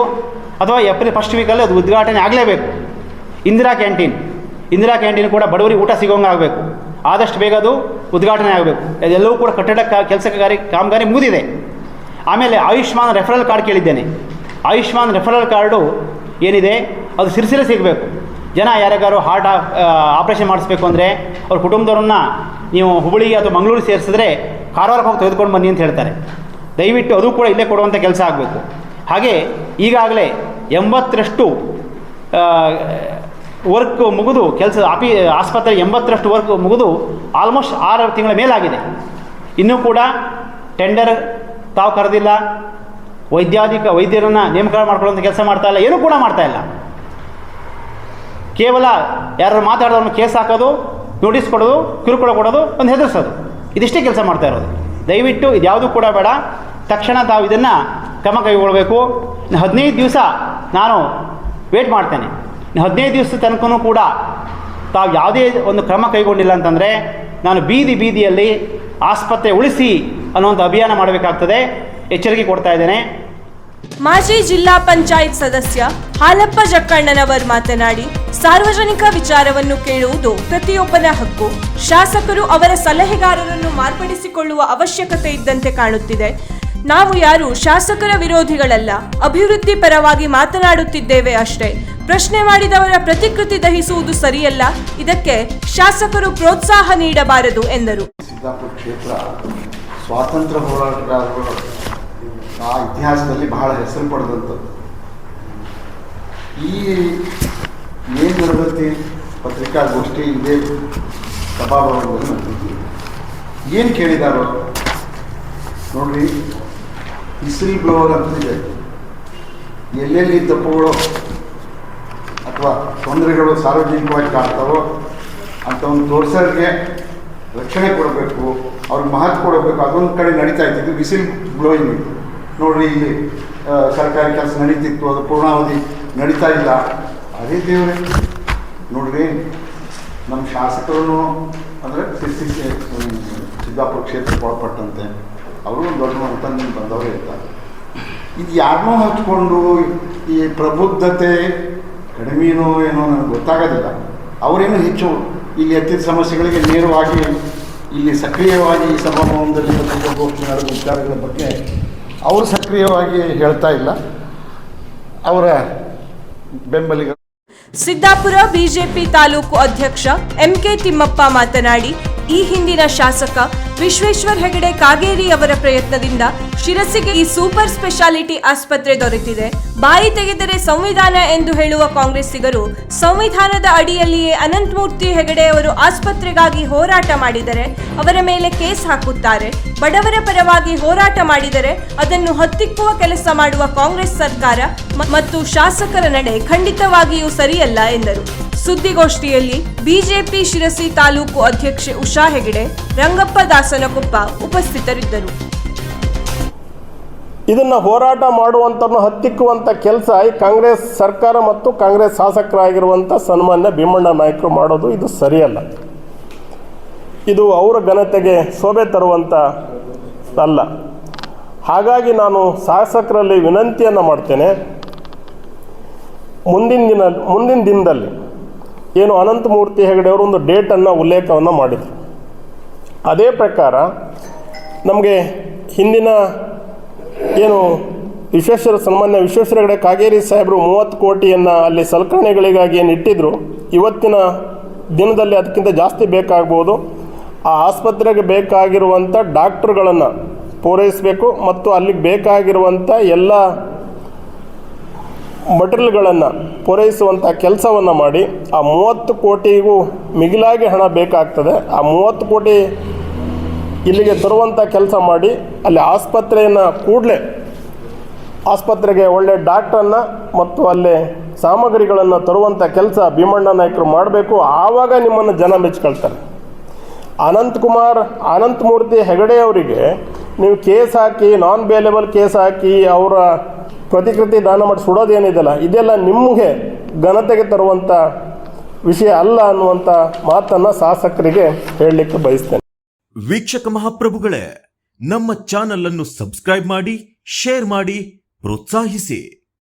Speaker 2: ಅಥವಾ ಏಪ್ರಿಲ್ ಫಸ್ಟ್ ವೀಕಲ್ಲಿ ಅದು ಉದ್ಘಾಟನೆ ಆಗಲೇಬೇಕು. ಇಂದಿರಾ ಕ್ಯಾಂಟೀನ್ ಕೂಡ ಬಡವರಿಗೆ ಊಟ ಸಿಗೋಂಗೆ ಆಗಬೇಕು. ಆದಷ್ಟು ಬೇಗ ಅದು ಉದ್ಘಾಟನೆ ಆಗಬೇಕು. ಅದೆಲ್ಲವೂ ಕೂಡ ಕಟ್ಟಡ ಕಾಮಗಾರಿ ಮುಗಿದಿದೆ. ಆಮೇಲೆ ಆಯುಷ್ಮಾನ್ ರೆಫರಲ್ ಕಾರ್ಡ್ ಕೇಳಿದ್ದೇನೆ. ಆಯುಷ್ಮಾನ್ ರೆಫರಲ್ ಕಾರ್ಡು ಏನಿದೆ ಅದು ಸಿರ್ಸಿಲೆ ಸಿಗಬೇಕು. ಜನ ಯಾರಿಗಾರು ಹಾರ್ಟ್ ಆಪ್ರೇಷನ್ ಮಾಡಿಸ್ಬೇಕು ಅಂದರೆ ಅವ್ರ ಕುಟುಂಬದವ್ರನ್ನ ನೀವು ಹುಬ್ಬಳ್ಳಿ ಅಥವಾ ಮಂಗಳೂರು ಸೇರಿಸಿದ್ರೆ ಕಾರವಾರಕ್ಕೆ ಹೋಗಿ ತೆಗೆದುಕೊಂಡು ಬನ್ನಿ ಅಂತ ಹೇಳ್ತಾರೆ. ದಯವಿಟ್ಟು ಅದು ಕೂಡ ಇಲ್ಲೇ ಕೊಡುವಂಥ ಕೆಲಸ ಆಗಬೇಕು. ಹಾಗೆ ಈಗಾಗಲೇ 80ರಷ್ಟು ವರ್ಕ್ ಮುಗಿದು ಆಸ್ಪತ್ರೆ 80ರಷ್ಟು ವರ್ಕ್ ಮುಗಿದು ಆಲ್ಮೋಸ್ಟ್ 6 ತಿಂಗಳ ಮೇಲಾಗಿದೆ. ಇನ್ನೂ ಕೂಡ ಟೆಂಡರ್ ತಾವು ಕರೆದಿಲ್ಲ. ವೈದ್ಯರನ್ನು ನೇಮಕ ಮಾಡ್ಕೊಳ್ಳೋಂಥ ಕೆಲಸ ಮಾಡ್ತಾ ಇಲ್ಲ. ಏನೂ ಕೂಡ ಮಾಡ್ತಾ ಇಲ್ಲ. ಕೇವಲ ಯಾರು ಮಾತಾಡೋದನ್ನು ಕೇಸ್ ಹಾಕೋದು, ನೋಟಿಸ್ ಕೊಡೋದು, ಕಿರುಕುಳ ಕೊಡೋದು, ಒಂದು ಹೆದರಿಸೋದು, ಇದಿಷ್ಟೇ ಕೆಲಸ ಮಾಡ್ತಾ ಇರೋದು. ದಯವಿಟ್ಟು ಇದ್ಯಾವುದೂ ಕೂಡ ಬೇಡ. ತಕ್ಷಣ ತಾವು ಇದನ್ನು ಕ್ರಮ ಕೈಗೊಳ್ಳಬೇಕು. 15 ದಿವಸ ನಾನು ವೇಟ್ ಮಾಡ್ತೇನೆ. 15 ದಿವಸದ ತನಕನೂ ಕೂಡ ತಾವು ಯಾವುದೇ ಒಂದು ಕ್ರಮ ಕೈಗೊಂಡಿಲ್ಲ ಅಂತಂದರೆ ನಾನು ಬೀದಿಯಲ್ಲಿ ಆಸ್ಪತ್ರೆ ಉಳಿಸಿ ಅನ್ನುವಂಥ ಅಭಿಯಾನ ಮಾಡಬೇಕಾಗ್ತದೆ. ಎಚ್ಚರಿಕೆ ಕೊಡ್ತಾ ಇದ್ದೇನೆ.
Speaker 1: ಮಾಜಿ ಜಿಲ್ಲಾ ಪಂಚಾಯತ್ ಸದಸ್ಯ ಹಾಲಪ್ಪ ಜಕ್ಕಣ್ಣನವರ್ ಮಾತನಾಡಿ, ಸಾರ್ವಜನಿಕ ವಿಚಾರವನ್ನು ಕೇಳುವುದು ಪ್ರತಿಯೊಬ್ಬನ ಹಕ್ಕು. ಶಾಸಕರು ಅವರ ಸಲಹೆಗಾರರನ್ನು ಮಾರ್ಪಡಿಸಿಕೊಳ್ಳುವ ಅವಶ್ಯಕತೆ ಇದ್ದಂತೆ ಕಾಣುತ್ತಿದೆ. ನಾವು ಯಾರು ಶಾಸಕರ ವಿರೋಧಿಗಳಲ್ಲ, ಅಭಿವೃದ್ಧಿ ಪರವಾಗಿ ಮಾತನಾಡುತ್ತಿದ್ದೇವೆ ಅಷ್ಟೇ. ಪ್ರಶ್ನೆ ಮಾಡಿದವರ ಪ್ರತಿಕೃತಿ ದಹಿಸುವುದು ಸರಿಯಲ್ಲ. ಇದಕ್ಕೆ ಶಾಸಕರು ಪ್ರೋತ್ಸಾಹ ನೀಡಬಾರದು ಎಂದರು.
Speaker 3: ಸಿದ್ದಾಪುರ ಕ್ಷೇತ್ರ ಸ್ವಾತಂತ್ರ್ಯ ಹೋರಾಟಗಾರರು ಆ ಇತಿಹಾಸದಲ್ಲಿ ಬಹಳ ಹೆಸರು ಪಡೆದಂಥದ್ದು. ಈ ಏನು ತರಗತಿ ಪತ್ರಿಕಾಗೋಷ್ಠಿ ಇದೇ ಸಭಾಭವನದಲ್ಲಿ ನಡೆದಿದ್ವಿ. ಏನು ಕೇಳಿದಾರೋ ನೋಡ್ರಿ, ವಿಸಿಲ್ ಬ್ಲೋವರ್ ಅಂತಿದೆ. ಎಲ್ಲೆಲ್ಲಿ ತಪ್ಪುಗಳು ಅಥವಾ ತೊಂದರೆಗಳು ಸಾರ್ವಜನಿಕವಾಗಿ ಕಾಡ್ತಾವೋ ಅಂಥವನ್ನು ತೋರಿಸೋರಿಗೆ ರಕ್ಷಣೆ ಕೊಡಬೇಕು, ಅವ್ರಿಗೆ ಮಹತ್ವ ಕೊಡಬೇಕು. ಅದೊಂದು ಕಡೆ ನಡೀತಾ ಇತ್ತು ವಿಸಿಲ್ ಬ್ಲೋಯಿಂಗ್. ನೋಡ್ರಿ, ಇಲ್ಲಿ ಸರ್ಕಾರಿ ಕೆಲಸ ನಡೀತಿತ್ತು, ಅದು ಪೂರ್ಣಾವಧಿ ನಡೀತಾ ಇಲ್ಲ. ಅದೇ ದೇವ್ರೆ ನೋಡ್ರಿ, ನಮ್ಮ ಶಾಸಕರು ಅಂದರೆ ಸಿದ್ದಾಪುರ ಕ್ಷೇತ್ರಕ್ಕೆ ಒಳಪಟ್ಟಂತೆ ಅವರು ದೊಡ್ಡ ಮಟ್ಟದಲ್ಲಿ ಬಂದವರು ಇರ್ತಾರೆ. ಇದು ಯಾರನ್ನೂ ಹಚ್ಕೊಂಡು ಈ ಪ್ರಬುದ್ಧತೆ ಕಡಿಮೆನೋ ಏನೋ ನನಗೆ ಗೊತ್ತಾಗೋದಿಲ್ಲ. ಅವರೇನು ಹೆಚ್ಚು ಇಲ್ಲಿ ಎತ್ತಿದ ಸಮಸ್ಯೆಗಳಿಗೆ ನೇರವಾಗಿ ಇಲ್ಲಿ ಸಕ್ರಿಯವಾಗಿ ಈ ಸಭಾಭವನದಲ್ಲಿ ಪತ್ರಿಕಾಗೋಷ್ಠಿ ನಡೆದ ವಿಚಾರಗಳ ಬಗ್ಗೆ ಅವರು ಸಕ್ರಿಯವಾಗಿ ಹೇಳ್ತಾ ಇಲ್ಲ. ಅವರ ಬೆಂಬಲಿಗರು.
Speaker 1: ಸಿದ್ದಾಪುರ ಬಿಜೆಪಿ ತಾಲೂಕು ಅಧ್ಯಕ್ಷ ಎಂಕೆ ತಿಮ್ಮಪ್ಪ ಮಾತನಾಡಿ, ಈ ಹಿಂದಿನ ಶಾಸಕ ವಿಶ್ವೇಶ್ವರ ಹೆಗಡೆ ಕಾಗೇರಿ ಅವರ ಪ್ರಯತ್ನದಿಂದ ಶಿರಸಿಗೆ ಈ ಸೂಪರ್ ಸ್ಪೆಷಾಲಿಟಿ ಆಸ್ಪತ್ರೆ ದೊರೆತಿದೆ. ಬಾಯಿ ತೆಗೆದರೆ ಸಂವಿಧಾನ ಎಂದು ಹೇಳುವ ಕಾಂಗ್ರೆಸ್ಸಿಗರು ಸಂವಿಧಾನದ ಅಡಿಯಲ್ಲಿಯೇ ಅನಂತಮೂರ್ತಿ ಹೆಗಡೆ ಅವರು ಆಸ್ಪತ್ರೆಗಾಗಿ ಹೋರಾಟ ಮಾಡಿದರೆ ಅವರ ಮೇಲೆ ಕೇಸ್ ಹಾಕುತ್ತಾರೆ. ಬಡವರ ಪರವಾಗಿ ಹೋರಾಟ ಮಾಡಿದರೆ ಅದನ್ನು ಹತ್ತಿಕ್ಕುವ ಕೆಲಸ ಮಾಡುವ ಕಾಂಗ್ರೆಸ್ ಸರ್ಕಾರ ಮತ್ತು ಶಾಸಕರ ನಡೆ ಖಂಡಿತವಾಗಿಯೂ ಸರಿಯಲ್ಲ ಎಂದರು. ಸುದ್ದಿಗೋಷ್ಠಿಯಲ್ಲಿ ಬಿಜೆಪಿ ಶಿರಸಿ ತಾಲೂಕು ಅಧ್ಯಕ್ಷೆ ಉಷಾ ಹೆಗಡೆ, ರಂಗಪ್ಪ ದಾಸನಕೊಪ್ಪ ಉಪಸ್ಥಿತರಿದ್ದರು.
Speaker 4: ಇದನ್ನು ಹೋರಾಟ ಮಾಡುವಂಥವ್ರನ್ನ ಹತ್ತಿಕ್ಕುವಂಥ ಕೆಲಸ ಈ ಕಾಂಗ್ರೆಸ್ ಸರ್ಕಾರ ಮತ್ತು ಕಾಂಗ್ರೆಸ್ ಶಾಸಕರಾಗಿರುವಂಥ ಸನ್ಮಾನ್ಯ ಭೀಮಣ್ಣ ನಾಯ್ಕರು ಮಾಡೋದು ಇದು ಸರಿಯಲ್ಲ. ಇದು ಅವರ ಘನತೆಗೆ ಶೋಭೆ ತರುವಂಥ ಅಲ್ಲ. ಹಾಗಾಗಿ ನಾನು ಶಾಸಕರಲ್ಲಿ ವಿನಂತಿಯನ್ನು ಮಾಡ್ತೇನೆ, ಮುಂದಿನ ದಿನದಲ್ಲಿ ಏನು ಅನಂತಮೂರ್ತಿ ಹೆಗಡೆ ಅವರು ಒಂದು ಡೇಟನ್ನು ಉಲ್ಲೇಖವನ್ನು ಮಾಡಿದರು. ಅದೇ ಪ್ರಕಾರ ನಮಗೆ ಹಿಂದಿನ ಏನು ಸನ್ಮಾನ್ಯ ವಿಶ್ವೇಶ್ವರ ಹೆಗಡೆ ಕಾಗೇರಿ ಸಾಹೇಬರು 30 ಕೋಟಿಯನ್ನು ಅಲ್ಲಿ ಸಲಕರಣೆಗಳಿಗಾಗಿ ಏನು ಇಟ್ಟಿದ್ರು, ಇವತ್ತಿನ ದಿನದಲ್ಲಿ ಅದಕ್ಕಿಂತ ಜಾಸ್ತಿ ಬೇಕಾಗ್ಬೋದು. ಆ ಆಸ್ಪತ್ರೆಗೆ ಬೇಕಾಗಿರುವಂಥ ಡಾಕ್ಟ್ರುಗಳನ್ನು ಪೂರೈಸಬೇಕು ಮತ್ತು ಅಲ್ಲಿಗೆ ಬೇಕಾಗಿರುವಂಥ ಎಲ್ಲ ಮಟೀರಿಯಲ್ಗಳನ್ನು ಪೂರೈಸುವಂಥ ಕೆಲಸವನ್ನು ಮಾಡಿ ಆ 30 ಕೋಟಿಗೂ ಮಿಗಿಲಾಗಿ ಹಣ ಬೇಕಾಗ್ತದೆ. ಆ 30 ಕೋಟಿ ಇಲ್ಲಿಗೆ ತರುವಂಥ ಕೆಲಸ ಮಾಡಿ ಅಲ್ಲಿ ಆಸ್ಪತ್ರೆಯನ್ನು ಕೂಡಲೇ ಆಸ್ಪತ್ರೆಗೆ ಒಳ್ಳೆ ಡಾಕ್ಟ್ರನ್ನು ಮತ್ತು ಅಲ್ಲೇ ಸಾಮಗ್ರಿಗಳನ್ನು ತರುವಂಥ ಕೆಲಸ ಭೀಮಣ್ಣ ನಾಯ್ಕರು ಮಾಡಬೇಕು. ಆವಾಗ ನಿಮ್ಮನ್ನು ಜನ ಮೆಚ್ಕೊಳ್ತಾರೆ. ಅನಂತಮೂರ್ತಿ ಹೆಗಡೆ ಅವರಿಗೆ ನೀವು ಕೇಸ್ ಹಾಕಿ ನಾನ್ ಬೇಲೇಬಲ್ ಕೇಸ್ ಹಾಕಿ ಅವರ ಪ್ರತಿಕೃತಿ ದಾನ ಮಾಡಿ ಸುಡೋದೇನಿದೆಯಲ್ಲ, ಇದೆಲ್ಲ ನಿಮಗೆ ಘನತೆಗೆ ತರುವಂಥ ವಿಷಯ ಅಲ್ಲ ಅನ್ನುವಂಥ ಮಾತನ್ನು ಶಾಸಕರಿಗೆ ಹೇಳಲಿಕ್ಕೆ ಬಯಸ್ತೇನೆ.
Speaker 5: ವೀಕ್ಷಕ ಮಹಾಪ್ರಭುಗಳೇ, ನಮ್ಮ ಚಾನಲ್ ಅನ್ನು ಸಬ್ಸ್ಕ್ರೈಬ್ ಮಾಡಿ, ಶೇರ್ ಮಾಡಿ, ಪ್ರೋತ್ಸಾಹಿಸಿ.